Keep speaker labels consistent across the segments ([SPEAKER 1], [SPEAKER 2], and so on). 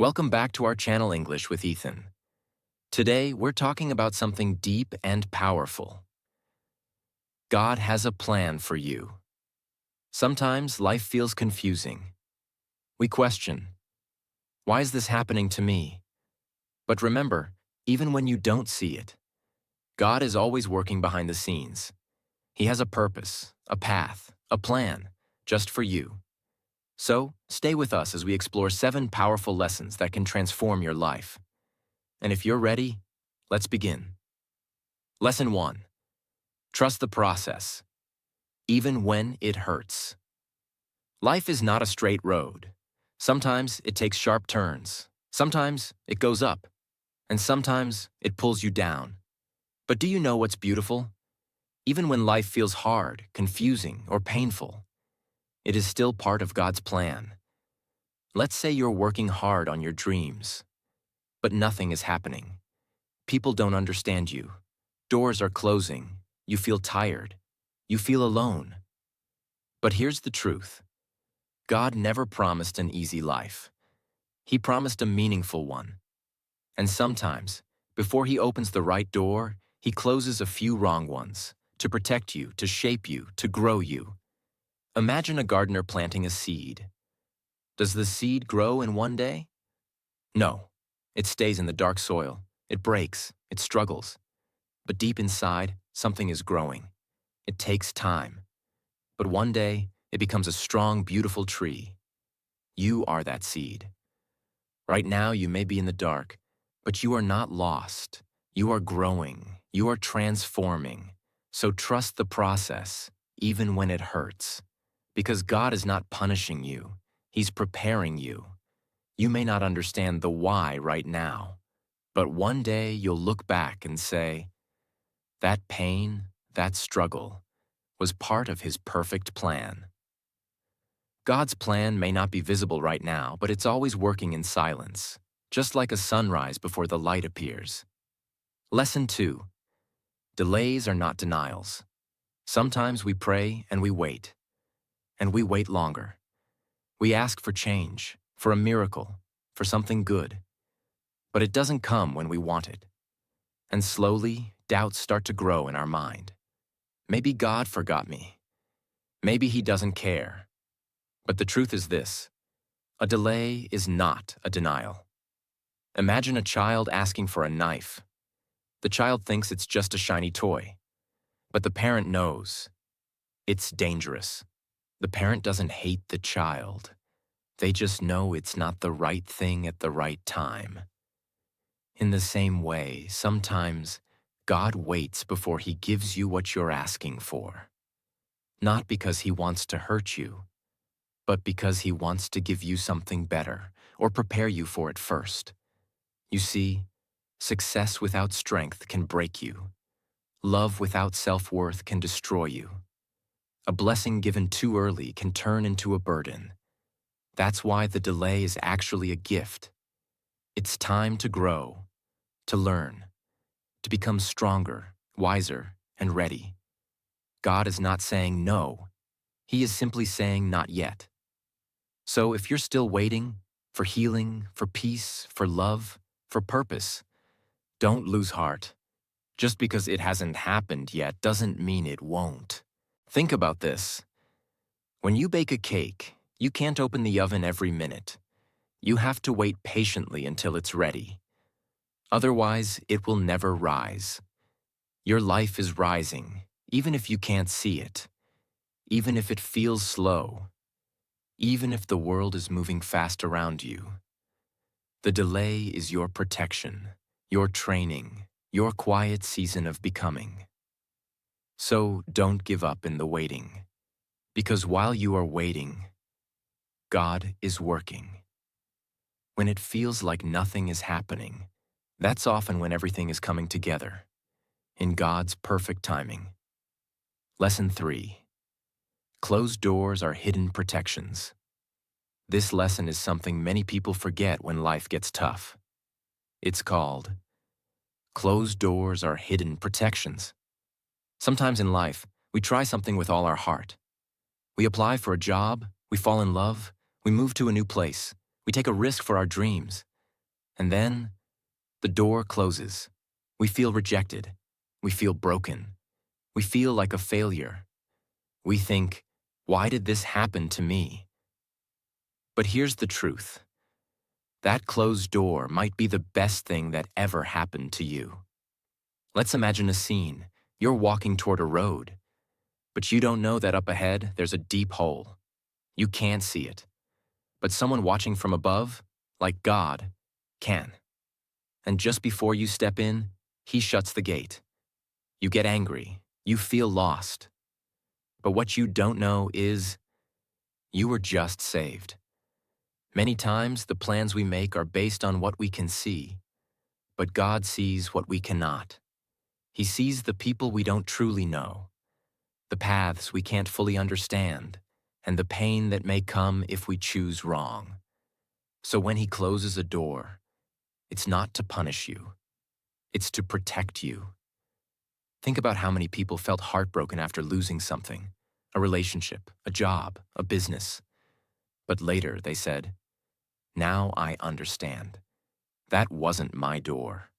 [SPEAKER 1] Welcome back to our channel English with Ethan. Today, we're talking about something deep and powerful. God has a plan for you. Sometimes life feels confusing. We question, why is this happening to me? But remember, even when you don't see it, God is always working behind the scenes. He has a purpose, a path, a plan, just for you. So, stay with us as we explore 7 powerful lessons that can transform your life. And if you're ready, let's begin. Lesson 1. Trust the process, even when it hurts. Life is not a straight road. Sometimes it takes sharp turns. Sometimes it goes up. And sometimes it pulls you down. But do you know what's beautiful? Even when life feels hard, confusing, or painful, it is still part of God's plan. Let's say you're working hard on your dreams, but nothing is happening. People don't understand you. Doors are closing. You feel tired. You feel alone. But here's the truth. God never promised an easy life. He promised a meaningful one. And sometimes, before He opens the right door, He closes a few wrong ones to protect you, to shape you, to grow you. Imagine a gardener planting a seed. Does the seed grow in one day? No. It stays in the dark soil. It breaks. It struggles. But deep inside, something is growing. It takes time. But one day, it becomes a strong, beautiful tree. You are that seed. Right now, you may be in the dark, but you are not lost. You are growing. You are transforming. So trust the process, even when it hurts. Because God is not punishing you. He's preparing you. You may not understand the why right now, but one day you'll look back and say, that pain, that struggle, was part of His perfect plan. God's plan may not be visible right now, but it's always working in silence, just like a sunrise before the light appears. Lesson 2. Delays are not denials. Sometimes we pray and we wait longer. We ask for change, for a miracle, for something good. But it doesn't come when we want it. And slowly, doubts start to grow in our mind. Maybe God forgot me. Maybe He doesn't care. But the truth is this: a delay is not a denial. Imagine a child asking for a knife. The child thinks it's just a shiny toy. But the parent knows it's dangerous. The parent doesn't hate the child. They just know it's not the right thing at the right time. In the same way, sometimes God waits before He gives you what you're asking for. Not because He wants to hurt you, but because He wants to give you something better or prepare you for it first. You see, success without strength can break you. Love without self-worth can destroy you. A blessing given too early can turn into a burden. That's why the delay is actually a gift. It's time to grow, to learn, to become stronger, wiser, and ready. God is not saying no. He is simply saying not yet. So if you're still waiting for healing, for peace, for love, for purpose, don't lose heart. Just because it hasn't happened yet doesn't mean it won't. Think about this. When you bake a cake, you can't open the oven every minute. You have to wait patiently until it's ready. Otherwise, it will never rise. Your life is rising, even if you can't see it, even if it feels slow, even if the world is moving fast around you. The delay is your protection, your training, your quiet season of becoming. So don't give up in the waiting, because while you are waiting, God is working. When it feels like nothing is happening, that's often when everything is coming together, in God's perfect timing. Lesson 3. Closed doors are hidden protections. This lesson is something many people forget when life gets tough. It's called closed doors are hidden protections. Sometimes in life, we try something with all our heart. We apply for a job, we fall in love, we move to a new place, we take a risk for our dreams, And then the door closes. We feel rejected. We feel broken. We feel like a failure. We think, why did this happen to me? But here's the truth. That closed door might be the best thing that ever happened to you. Let's imagine a scene. You're walking toward a road, but you don't know that up ahead there's a deep hole. You can't see it, but someone watching from above, like God, can. And just before you step in, He shuts the gate. You get angry. You feel lost. But what you don't know is you were just saved. Many times, the plans we make are based on what we can see, but God sees what we cannot. He sees the people we don't truly know, the paths we can't fully understand, and the pain that may come if we choose wrong. So when He closes a door, it's not to punish you. It's to protect you. Think about how many people felt heartbroken after losing something, a relationship, a job, a business. But later they said, "Now I understand. That wasn't my door.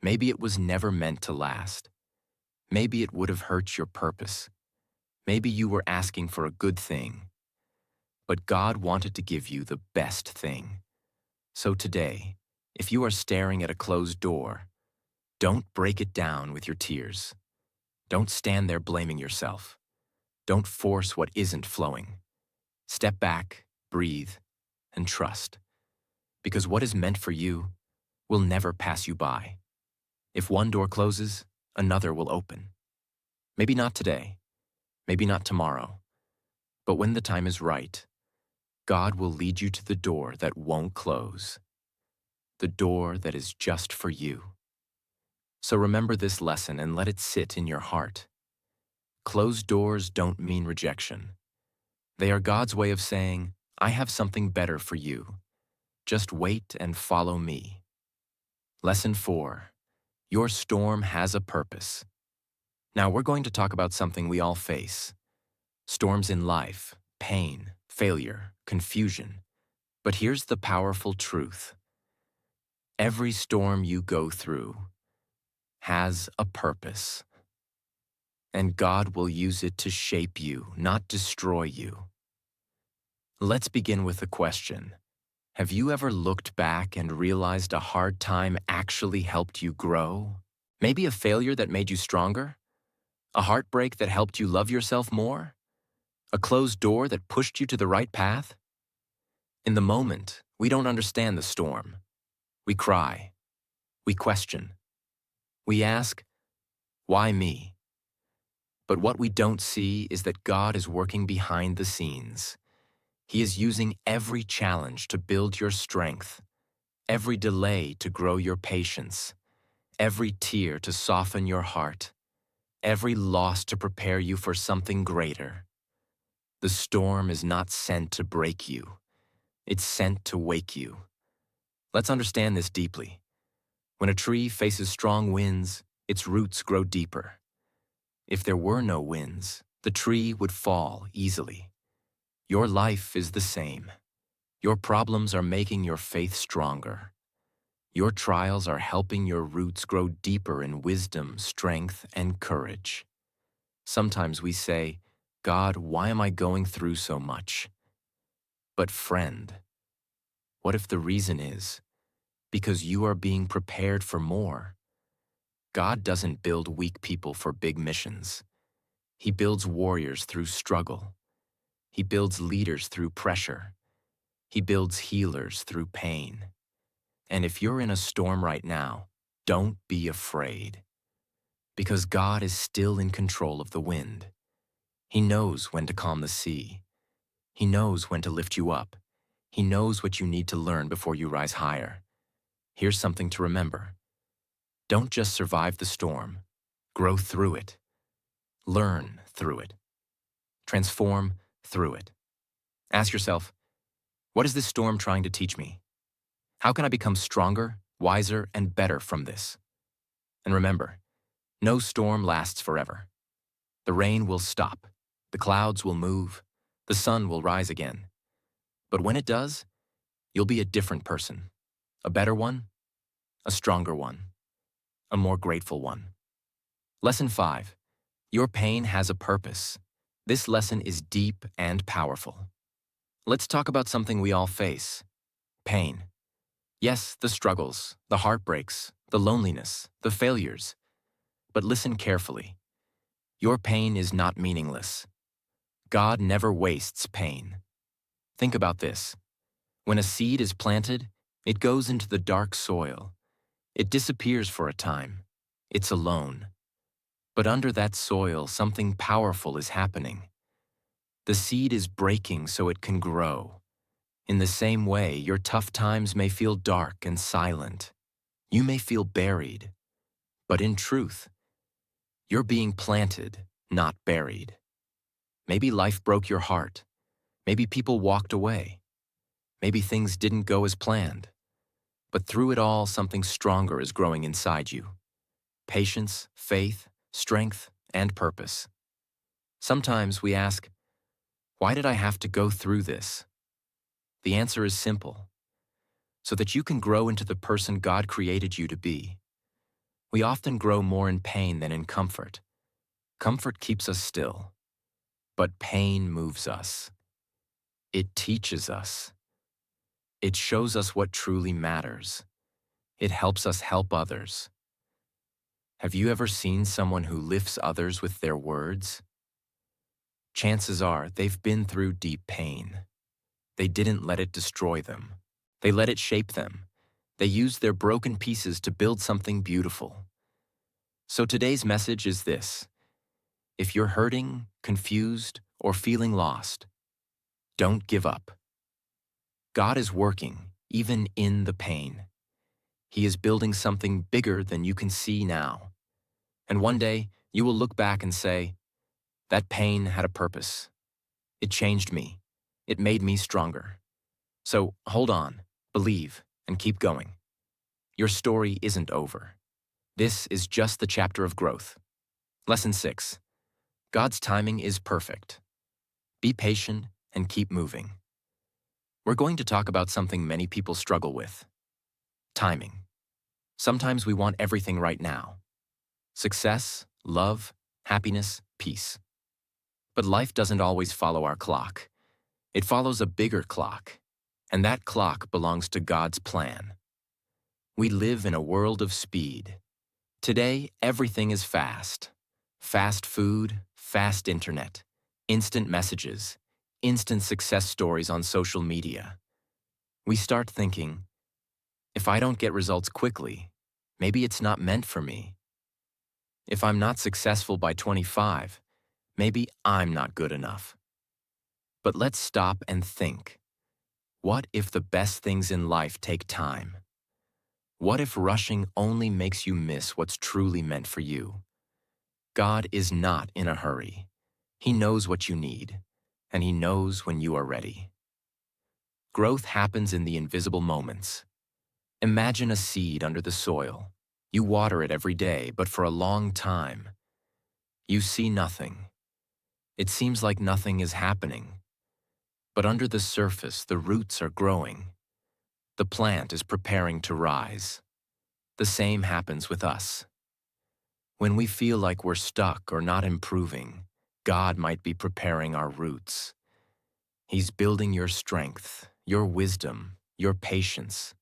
[SPEAKER 1] Maybe it was never meant to last. Maybe it would have hurt your purpose. Maybe you were asking for a good thing. But God wanted to give you the best thing." So today, if you are staring at a closed door, don't break it down with your tears. Don't stand there blaming yourself. Don't force what isn't flowing. Step back, breathe, and trust. Because what is meant for you will never pass you by. If one door closes, another will open. Maybe not today, maybe not tomorrow, but when the time is right, God will lead you to the door that won't close, the door that is just for you. So remember this lesson and let it sit in your heart. Closed doors don't mean rejection. They are God's way of saying, I have something better for you. Just wait and follow me. Lesson 4. Your storm has a purpose. Now we're going to talk about something we all face. Storms in life, pain, failure, confusion. But here's the powerful truth. Every storm you go through has a purpose. And God will use it to shape you, not destroy you. Let's begin with a question. Have you ever looked back and realized a hard time actually helped you grow? Maybe a failure that made you stronger? A heartbreak that helped you love yourself more? A closed door that pushed you to the right path? In the moment, we don't understand the storm. We cry. We question. We ask, why me? But what we don't see is that God is working behind the scenes. He is using every challenge to build your strength, every delay to grow your patience, every tear to soften your heart, every loss to prepare you for something greater. The storm is not sent to break you. It's sent to wake you. Let's understand this deeply. When a tree faces strong winds, its roots grow deeper. If there were no winds, the tree would fall easily. Your life is the same. Your problems are making your faith stronger. Your trials are helping your roots grow deeper in wisdom, strength, and courage. Sometimes we say, God, why am I going through so much? But friend, what if the reason is because you are being prepared for more? God doesn't build weak people for big missions. He builds warriors through struggle. He builds leaders through pressure. He builds healers through pain. And if you're in a storm right now, don't be afraid. Because God is still in control of the wind. He knows when to calm the sea. He knows when to lift you up. He knows what you need to learn before you rise higher. Here's something to remember. Don't just survive the storm. Grow through it. Learn through it. Transform through it. Ask yourself, what is this storm trying to teach me? How can I become stronger, wiser, and better from this? And remember, no storm lasts forever. The rain will stop. The clouds will move. The sun will rise again. But when it does, you'll be a different person. A better one, a stronger one, a more grateful one. Lesson 5. Your pain has a purpose. This lesson is deep and powerful. Let's talk about something we all face: pain. Yes, the struggles, the heartbreaks, the loneliness, the failures. But listen carefully. Your pain is not meaningless. God never wastes pain. Think about this. When a seed is planted, it goes into the dark soil. It disappears for a time. It's alone. But under that soil, something powerful is happening. The seed is breaking so it can grow. In the same way, your tough times may feel dark and silent. You may feel buried. But in truth, you're being planted, not buried. Maybe life broke your heart. Maybe people walked away. Maybe things didn't go as planned. But through it all, something stronger is growing inside you. Patience, faith, strength, and purpose. Sometimes we ask, why did I have to go through this? The answer is simple: so that you can grow into the person God created you to be. We often grow more in pain than in comfort. Comfort keeps us still. But pain moves us. It teaches us. It shows us what truly matters. It helps us help others. Have you ever seen someone who lifts others with their words? Chances are they've been through deep pain. They didn't let it destroy them. They let it shape them. They used their broken pieces to build something beautiful. So today's message is this: if you're hurting, confused, or feeling lost, don't give up. God is working, even in the pain. He is building something bigger than you can see now. And one day, you will look back and say, that pain had a purpose. It changed me. It made me stronger. So hold on, believe, and keep going. Your story isn't over. This is just the chapter of growth. Lesson 6. God's timing is perfect. Be patient and keep moving. We're going to talk about something many people struggle with: timing. Sometimes we want everything right now: success, love, happiness, peace. But life doesn't always follow our clock. It follows a bigger clock, and that clock belongs to God's plan. We live in a world of speed. Today, everything is fast. Fast food, fast internet, instant messages, instant success stories on social media. We start thinking, if I don't get results quickly, maybe it's not meant for me. If I'm not successful by 25, maybe I'm not good enough. But let's stop and think. What if the best things in life take time? What if rushing only makes you miss what's truly meant for you? God is not in a hurry. He knows what you need, and He knows when you are ready. Growth happens in the invisible moments. Imagine a seed under the soil. You water it every day, but for a long time, you see nothing. It seems like nothing is happening. But under the surface, the roots are growing. The plant is preparing to rise. The same happens with us. When we feel like we're stuck or not improving, God might be preparing our roots. He's building your strength, your wisdom, your patience,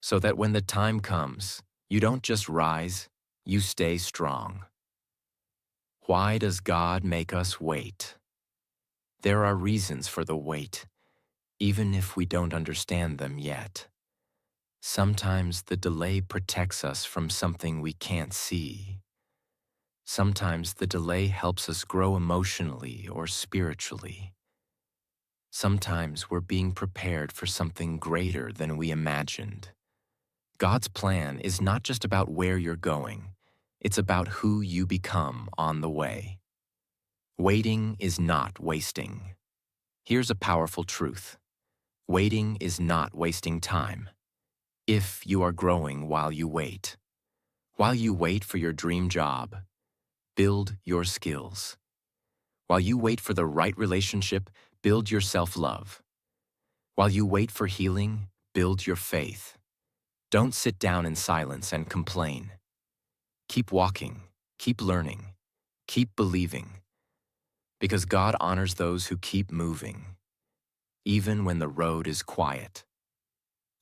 [SPEAKER 1] so that when the time comes, you don't just rise, you stay strong. Why does God make us wait? There are reasons for the wait, even if we don't understand them yet. Sometimes the delay protects us from something we can't see. Sometimes the delay helps us grow emotionally or spiritually. Sometimes we're being prepared for something greater than we imagined. God's plan is not just about where you're going, it's about who you become on the way. Waiting is not wasting. Here's a powerful truth: waiting is not wasting time. If you are growing while you wait for your dream job, build your skills. While you wait for the right relationship, build your self-love. While you wait for healing, build your faith. Don't sit down in silence and complain. Keep walking, keep learning, keep believing, because God honors those who keep moving, even when the road is quiet.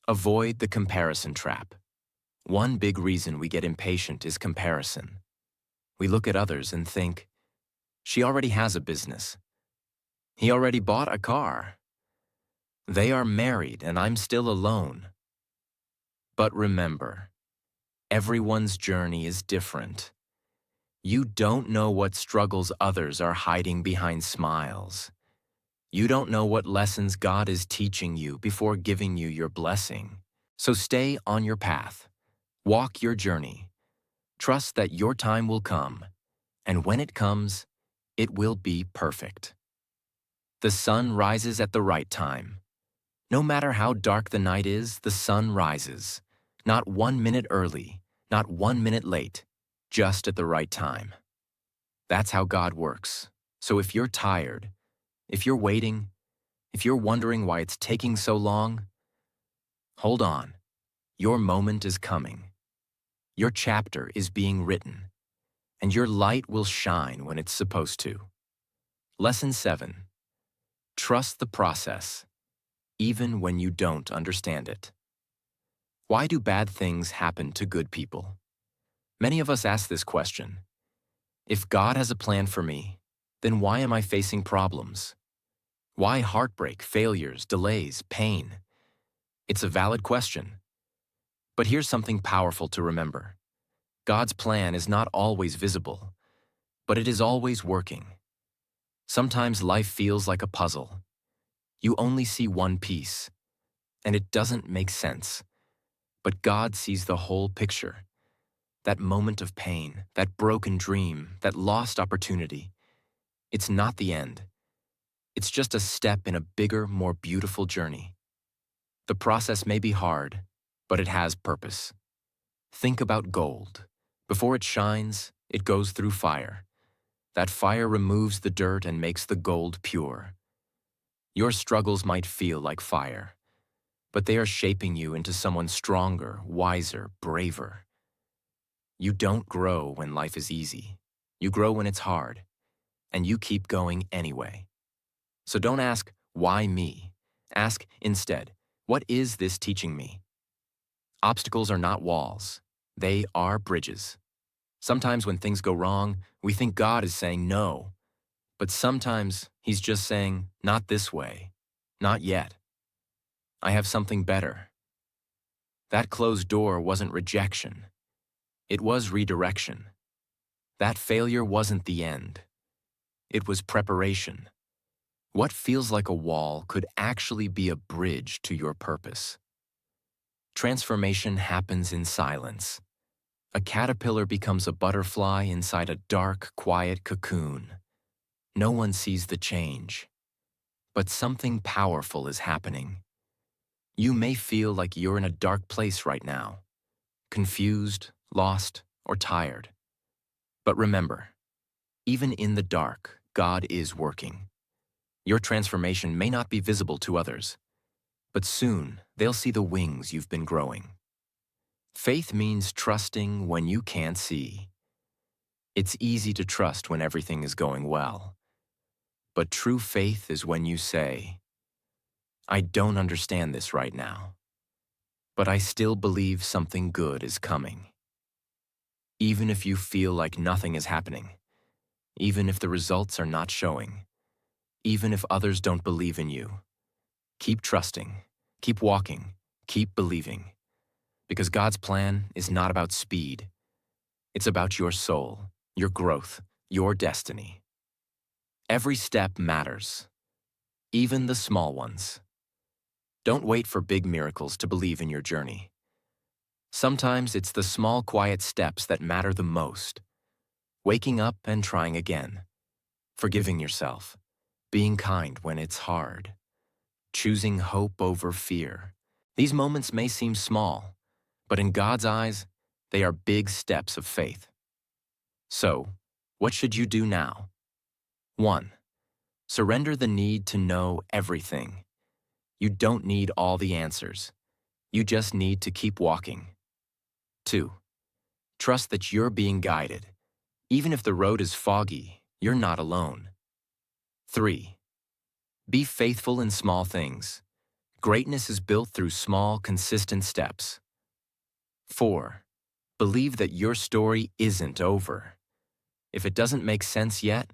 [SPEAKER 1] Avoid the comparison trap. One big reason we get impatient is comparison. We look at others and think, she already has a business. He already bought a car. They are married and I'm still alone. But remember, everyone's journey is different. You don't know what struggles others are hiding behind smiles. You don't know what lessons God is teaching you before giving you your blessing. So stay on your path. Walk your journey. Trust that your time will come, and when it comes, it will be perfect. The sun rises at the right time. No matter how dark the night is, the sun rises. Not 1 minute early, not 1 minute late, just at the right time. That's how God works. So if you're tired, if you're waiting, if you're wondering why it's taking so long, hold on. Your moment is coming. Your chapter is being written, and your light will shine when it's supposed to. Lesson 7. Trust the process, even when you don't understand it. Why do bad things happen to good people? Many of us ask this question. If God has a plan for me, then why am I facing problems? Why heartbreak, failures, delays, pain? It's a valid question. But here's something powerful to remember. God's plan is not always visible, but it is always working. Sometimes life feels like a puzzle. You only see one piece, and it doesn't make sense. But God sees the whole picture. That moment of pain, that broken dream, that lost opportunity. It's not the end. It's just a step in a bigger, more beautiful journey. The process may be hard, but it has purpose. Think about gold. Before it shines, it goes through fire. That fire removes the dirt and makes the gold pure. Your struggles might feel like fire, but they are shaping you into someone stronger, wiser, braver. You don't grow when life is easy. You grow when it's hard, and you keep going anyway. So don't ask, why me? Ask instead, what is this teaching me? Obstacles are not walls. They are bridges. Sometimes when things go wrong, we think God is saying no. But sometimes He's just saying, not this way. Not yet. I have something better. That closed door wasn't rejection. It was redirection. That failure wasn't the end. It was preparation. What feels like a wall could actually be a bridge to your purpose. Transformation happens in silence. A caterpillar becomes a butterfly inside a dark, quiet cocoon. No one sees the change, but something powerful is happening. You may feel like you're in a dark place right now, confused, lost, or tired. But remember, even in the dark, God is working. Your transformation may not be visible to others, but soon they'll see the wings you've been growing. Faith means trusting when you can't see. It's easy to trust when everything is going well. But true faith is when you say, I don't understand this right now, but I still believe something good is coming. Even if you feel like nothing is happening, even if the results are not showing, even if others don't believe in you, keep trusting, keep walking, keep believing. Because God's plan is not about speed. It's about your soul, your growth, your destiny. Every step matters, even the small ones. Don't wait for big miracles to believe in your journey. Sometimes it's the small, quiet steps that matter the most. Waking up and trying again. Forgiving yourself. Being kind when it's hard. Choosing hope over fear. These moments may seem small, but in God's eyes, they are big steps of faith. So, what should you do now? 1. Surrender the need to know everything. You don't need all the answers. You just need to keep walking. 2. Trust that you're being guided. Even if the road is foggy, you're not alone. 3. Be faithful in small things. Greatness is built through small, consistent steps. 4. Believe that your story isn't over. If it doesn't make sense yet,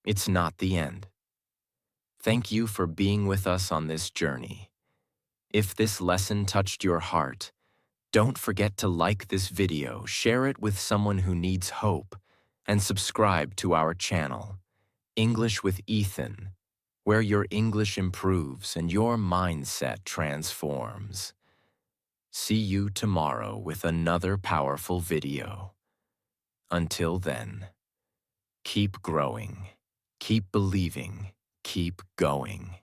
[SPEAKER 1] it's not the end. Thank you for being with us on this journey. If this lesson touched your heart, don't forget to like this video, share it with someone who needs hope, and subscribe to our channel, English with Ethan, where your English improves and your mindset transforms. See you tomorrow with another powerful video. Until then, keep growing, keep believing, keep going.